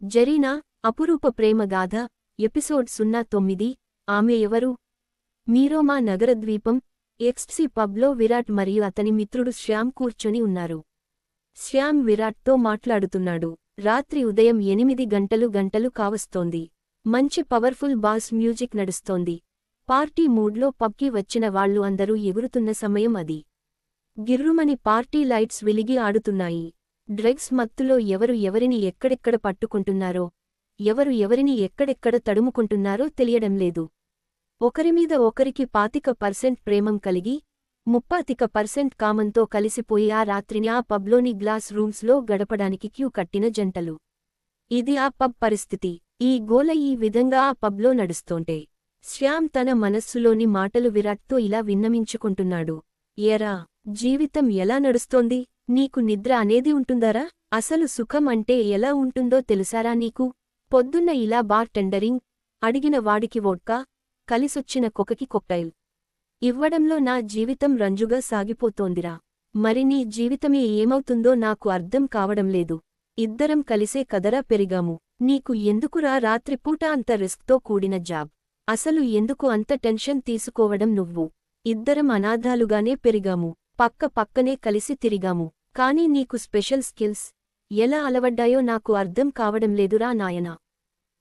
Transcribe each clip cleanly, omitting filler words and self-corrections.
జరీనా అపురూప ప్రేమగాథ episode 09 ఆమె ఎవరు? మీరోమా నగరద్వీపం ఎక్స్ట్సీ పబ్లో విరాట్ మరియు అతని మిత్రుడు శ్యామ్ కూర్చొని ఉన్నారు. శ్యామ్ విరాట్తో మాట్లాడుతున్నాడు. రాత్రి ఉదయం 8 గంటలు కావస్తోంది. మంచి పవర్ఫుల్ బాస్ మ్యూజిక్ నడుస్తోంది. పార్టీ మూడ్లో పబ్కి వచ్చిన వాళ్ళు అందరూ ఎగురుతున్న సమయం అది. గిర్రుమని పార్టీ లైట్స్ వెలిగి ఆడుతున్నాయి. డ్రగ్స్ మత్తులో ఎవరు ఎవరిని ఎక్కడెక్కడ పట్టుకుంటున్నారో, ఎవరు ఎవరిని ఎక్కడెక్కడ తడుముకుంటున్నారో తెలియడంలేదు. ఒకరిమీద ఒకరికి 25% ప్రేమం కలిగి 35% కామంతో కలిసిపోయి ఆ రాత్రిని ఆ పబ్లోని గ్లాస్ రూమ్స్లో గడపడానికి క్యూ కట్టిన జంటలు. ఇది ఆ పబ్ పరిస్థితి. ఈ గోల ఈ విధంగా ఆ పబ్లో నడుస్తోంటే శ్యామ్ తన మనస్సులోని మాటలు విరాట్తో ఇలా విన్నమించుకుంటున్నాడు. ఏరా, జీవితం ఎలా నడుస్తోంది? నీకు నిద్ర అనేది ఉంటుందరా? అసలు సుఖం అంటే ఎలా ఉంటుందో తెలుసారా నీకు? పొద్దున్న ఇలా బార్ టెండరింగ్, అడిగిన వాడికి వోడ్కా, కలిసొచ్చిన కొకకి కొక్టైల్ ఇవ్వడంలో నా జీవితం రంజుగా సాగిపోతోందిరా. మరి నీ జీవితమే ఏమవుతుందో నాకు అర్థం కావడంలేదు. ఇద్దరం కలిసే కదరా పెరిగాము. నీకు ఎందుకురా రాత్రిపూట అంత రిస్క్తో కూడిన జాబ్? అసలు ఎందుకు అంత టెన్షన్ తీసుకోవడం నువ్వు? ఇద్దరం అనాథాలుగానే పెరిగాము. పక్క పక్కనే కలిసి తిరిగాము. కానీ నీకు స్పెషల్ స్కిల్స్ ఎలా అలవడ్డాయో నాకు అర్థం కావడంలేదురా నాయనా.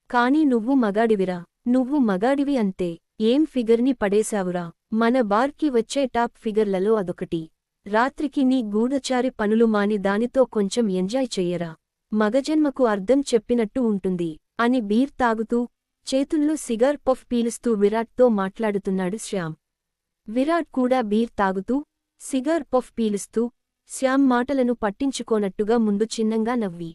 కానీ నువ్వు మగాడివిరా. నువ్వు మగాడివి అంతే. ఏం ఫిగర్ని పడేశావురా? మన బార్కి వచ్చే టాప్ ఫిగర్లలో అదొకటి. రాత్రికి నీ గూఢచారి పనులు మాని దానితో కొంచెం ఎంజాయ్ చెయ్యరా. మగజన్మకు అర్థం చెప్పినట్టు ఉంటుంది అని బీర్ తాగుతూ, చేతుల్లో సిగార్ పఫ్ పీలుస్తూ విరాట్తో మాట్లాడుతున్నాడు శ్యామ్. విరాట్ కూడా బీర్ తాగుతూ, సిగార్ పఫ్ పీలుస్తూ, శ్యామ్ మాటలను పట్టించుకోనట్టుగా ముందు చిన్నంగా నవ్వి.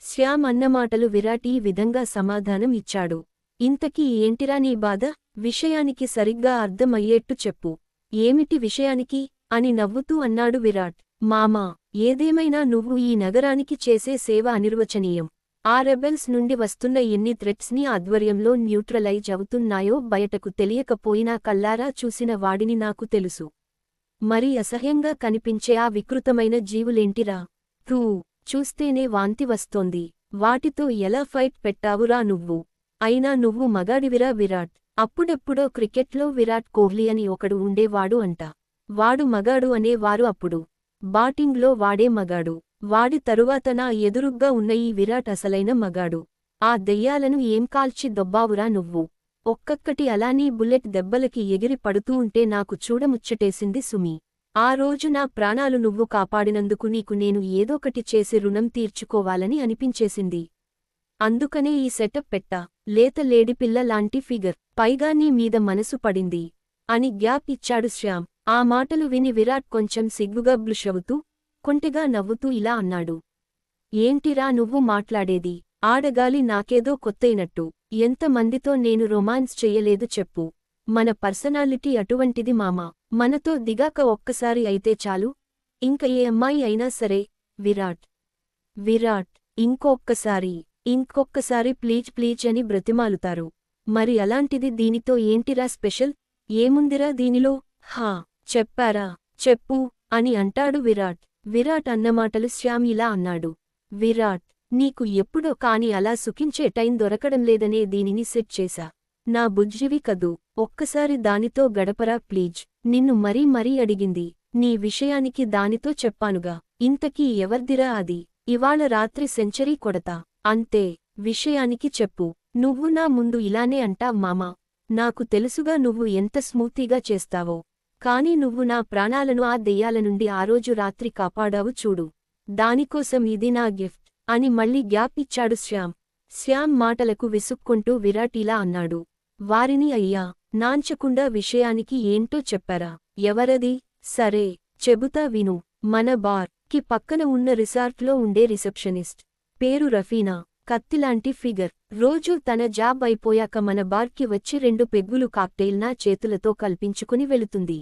శ్యామ్ అన్నమాటలు విరాట్ ఈ విధంగా సమాధానం ఇచ్చాడు. ఇంతకీ ఏంటిరా నీ బాధ? విషయానికి సరిగ్గా అర్థమయ్యేట్టు చెప్పు. ఏమిటి విషయానికి? అని నవ్వుతూ అన్నాడు విరాట్. మామా, ఏదేమైనా నువ్వు ఈ నగరానికి చేసే సేవ అనిర్వచనీయం. ఆ రెబెల్స్ నుండి వస్తున్న ఎన్ని థ్రెట్స్ని ఆధ్వర్యంలో న్యూట్రలైజ్ అవుతున్నాయో బయటకు తెలియకపోయినా కల్లారా చూసిన వాడిని నాకు తెలుసు. మరి అసహ్యంగా కనిపించే ఆ వికృతమైన జీవులేంటిరా? చూస్తేనే వాంతి వస్తోంది. వాటితో ఎలా ఫైట్ పెట్టావురా నువ్వు? అయినా నువ్వు మగాడివిరా విరాట్. అప్పుడెప్పుడో క్రికెట్లో విరాట్ కోహ్లీ అని ఒకడు ఉండేవాడు అంట. వాడు మగాడు అనేవారు అప్పుడు. బాటింగ్లో వాడే మగాడు. వాడి తరువాత నా ఎదురుగ్గా ఉన్న ఈ విరాట్ అసలైన మగాడు. ఆ దెయ్యాలను ఏం కాల్చి దొబ్బావురా నువ్వు? ఒక్కొక్కటి అలానీ బుల్లెట్ దెబ్బలకి ఎగిరి పడుతూ ఉంటే నాకు చూడముచ్చటేసింది సుమి. ఆ రోజు నా ప్రాణాలు నువ్వు కాపాడినందుకు నీకు నేను ఏదోకటి చేసి రుణం తీర్చుకోవాలని అనిపించేసింది. అందుకనే ఈ సెటప్ పెట్టా. లేత లేడిపిల్ల లాంటి ఫిగర్. పైగా నీ మీద మనసు పడింది అని గ్యాప్ ఇచ్చాడు శ్యామ్. ఆ మాటలు విని విరాట్ కొంచెం సిగ్గుగా బ్లుషవుతూ, కొంటెగా నవ్వుతూ ఇలా అన్నాడు. ఏంటిరా నువ్వు మాట్లాడేది? ఆడగాలి నాకేదో కొత్తైనట్టు. ఎంతమందితో నేను రొమాన్స్ చెయ్యలేదు చెప్పు. మన పర్సనాలిటీ అటువంటిది మామా. మనతో దిగాక ఒక్కసారి అయితే చాలు. ఇంక ఏ అమ్మాయి అయినా సరే. విరాట్ ఇంకొక్కసారి ప్లీజ్ అని బ్రతిమాలుతారు. మరి అలాంటిది దీనితో ఏంటిరా స్పెషల్? ఏముందిరా దీనిలో? చెప్పారా? చెప్పు అని అంటాడు విరాట్. విరాట్ అన్నమాటలు శ్యామ్ ఇలా అన్నాడు. విరాట్, నీకు ఎప్పుడో కాని అలా సుఖించే టైం దొరకడంలేదనే దీనిని సెట్ చేశా. నా బుజ్జివి కదూ, ఒక్కసారి దానితో గడపరా ప్లీజ్. నిన్ను మరీ అడిగింది. నీ విషయానికి దానితో చెప్పానుగా. ఇంతకీ ఎవర్దిరా అది? ఇవాళ రాత్రి సెంచరీ కొడతా. అంతే. విషయానికి చెప్పు. నువ్వు నా ముందు ఇలానే అంటావ్ మామా. నాకు తెలుసుగా నువ్వు ఎంత స్మూతీగా చేస్తావో. కాని నువ్వు నా ప్రాణాలను ఆ దెయ్యాల నుండి ఆ రోజు రాత్రి కాపాడావు చూడు. దానికోసం ఇది నా గిఫ్ట్ అని మళ్ళీ గ్యాప్ ఇచ్చాడు శ్యామ్. శ్యామ్ మాటలకు విసుక్కుంటూ విరాట్ ఇలా అన్నాడు. వారిని అయ్యా, నాంచకుండా విషయానికి ఏంటో చెప్పారా? ఎవరది? సరే, చెబుతా విను. మన బార్ కి పక్కన ఉన్న రిసార్ట్లో ఉండే రిసెప్షనిస్ట్. పేరు రఫీనా. కత్తిలాంటి ఫిగర్. రోజూ తన జాబ్ అయిపోయాక మన బార్కి వచ్చి 2 పెగ్గులు కాక్టెయిల్ నా చేతులతో కల్పించుకుని వెళుతుంది.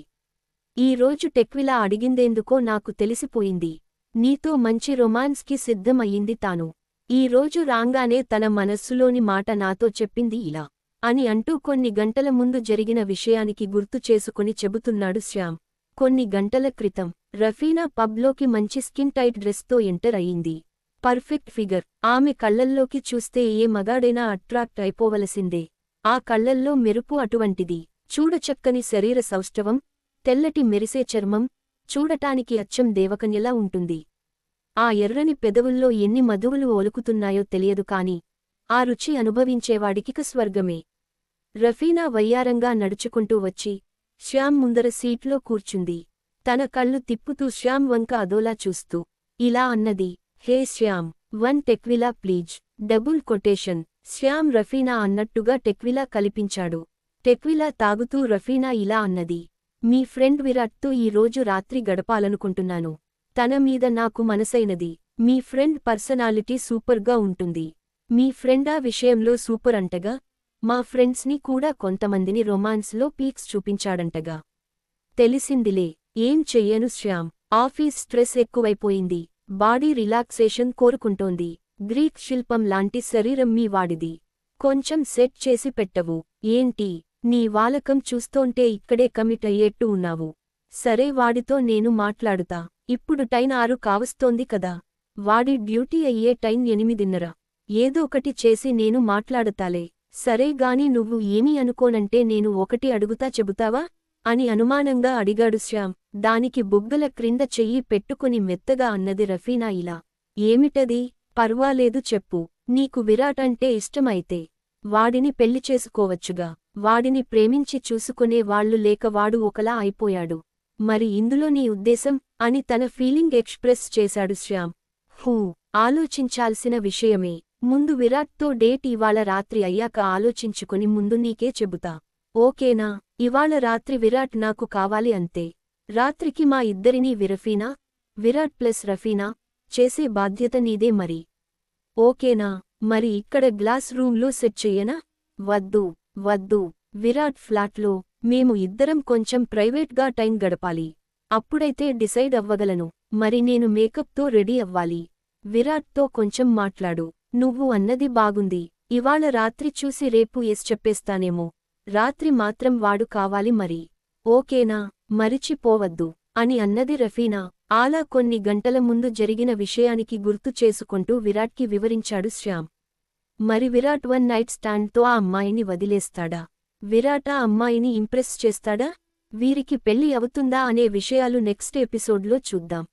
ఈ రోజు టెక్విలా అడిగిందేందుకో నాకు తెలిసిపోయింది. నీతో మంచి రొమాన్స్కి సిద్ధం అయ్యింది తాను. ఈ రోజు రాంగానే తన మనస్సులోని మాట నాతో చెప్పింది ఇలా అని అంటూ కొన్ని గంటల ముందు జరిగిన విషయానికి గుర్తు చేసుకుని చెబుతున్నాడు శ్యామ్. కొన్ని గంటల క్రితం రఫీనా పబ్లోకి మంచి స్కిన్ టైట్ డ్రెస్తో ఎంటర్ అయింది. Perfect figure. ఆమె కళ్లల్లోకి చూస్తే ఏ మగాడైనా అట్రాక్ట్ అయిపోవలసిందే. ఆ కళ్లల్లో మెరుపు అటువంటిది. చూడచక్కని శరీర సౌష్ఠవం, తెల్లటి మెరిసే చర్మం, చూడటానికి అచ్చం దేవకన్యలా ఉంటుంది. ఆ ఎర్రని పెదవుల్లో ఎన్ని మధువులు ఒలుకుతున్నాయో తెలియదు కాని ఆ రుచి అనుభవించేవాడికిక స్వర్గమే. రఫీనా వయ్యారంగా నడుచుకుంటూ వచ్చి శ్యామ్ ముందర సీట్లో కూర్చుంది. తన కళ్ళు తిప్పుతూ శ్యామ్ వంక అదోలా చూస్తూ ఇలా అన్నది, hey Shyam, 1 tequila please. Double quotation. Shyam రఫీనా అన్నట్టుగా టెక్విలా కల్పించాడు. టెక్విలా తాగుతూ రఫీనా ఇలా అన్నది, మీ ఫ్రెండ్ విరాట్తో ఈ రోజు రాత్రి గడపాలనుకుంటున్నాను. తన మీద నాకు మనసైనది. మీ ఫ్రెండ్ పర్సనాలిటీ సూపర్గా ఉంటుంది. మీ ఫ్రెండా విషయంలో సూపర్ అంటగా. మా ఫ్రెండ్స్ని కూడా కొంతమందిని రొమాన్స్లో పీక్స్ చూపించాడంటగా. తెలిసిందిలే. ఏం చెయ్యను శ్యామ్, ఆఫీస్ స్ట్రెస్ ఎక్కువైపోయింది. బాడీ రిలాక్సేషన్ కోరుకుంటోంది. గ్రీక్ శిల్పం లాంటి శరీరం మీ వాడిది. కొంచెం సెట్ చేసి పెట్టవు. ఏంటి, నీ వాలకం చూస్తోంటే ఇక్కడే కమిట్ అయ్యేట్టు ఉన్నావు. సరే, వాడితో నేను మాట్లాడుతా. ఇప్పుడు టైం 6 కావస్తోంది కదా. వాడి డ్యూటీ అయ్యే టైం 8:30. ఏదోకటి చేసి నేను మాట్లాడతాలే. సరే గాని నువ్వు ఏమీ అనుకోనంటే నేను ఒకటి అడుగుతా, చెబుతావా అని అనుమానంగా అడిగాడు శ్యామ్. దానికి బుగ్గల క్రింద చెయ్యి పెట్టుకుని మెత్తగా అన్నది రఫీనా ఇలా. ఏమిటది? పర్వాలేదు చెప్పు. నీకు విరాట్ అంటే ఇష్టమైతే వాడిని పెళ్లి చేసుకోవచ్చుగా. వాడిని ప్రేమించి చూసుకునే వాళ్ళు లేక వాడు ఒకలా అయిపోయాడు. మరి ఇందులో నీ ఉద్దేశం అని తన ఫీలింగ్ ఎక్స్ప్రెస్ చేశాడు శ్యామ్. ఆలోచించాల్సిన విషయమే. ముందు విరాట్తో డేట్ ఇవాళ రాత్రి అయ్యాక ఆలోచించుకుని ముందు నీకే చెబుతా. ఓకేనా? ఇవాళ రాత్రి విరాట్ నాకు కావాలి అంతే. రాత్రికి మా ఇద్దరినీ విరాట్ ప్లస్ రఫీనా చేసే బాధ్యత నీదే మరి. ఓకేనా? మరి ఇక్కడ గ్లాస్ రూంలో సెట్ చెయ్యనా? వద్దు. విరాట్ ఫ్లాట్లో మేము ఇద్దరం కొంచెం ప్రైవేట్గా టైం గడపాలి. అప్పుడైతే డిసైడ్ అవ్వగలను. మరి నేను మేకప్తో రెడీ అవ్వాలి. విరాట్తో కొంచెం మాట్లాడు. నువ్వు అన్నది బాగుంది. ఇవాళ రాత్రి చూసి రేపు ఎస్ చెప్పేస్తానేమో. రాత్రి మాత్రం వాడు కావాలి మరి. ఓకేనా? మరిచిపోవద్దు అని అన్నది రఫీనా. అలా కొన్ని గంటల ముందు జరిగిన విషయానికి గుర్తు చేసుకుంటూ విరాట్కి వివరించాడు శ్యామ్. మరి విరాట్ 1 నైట్ స్టాండ్తో ఆ అమ్మాయిని వదిలేస్తాడా? విరాట్ ఆ అమ్మాయిని ఇంప్రెస్ చేస్తాడా? వీరికి పెళ్లి అవుతుందా అనే విషయాలు నెక్స్ట్ ఎపిసోడ్లో చూద్దాం.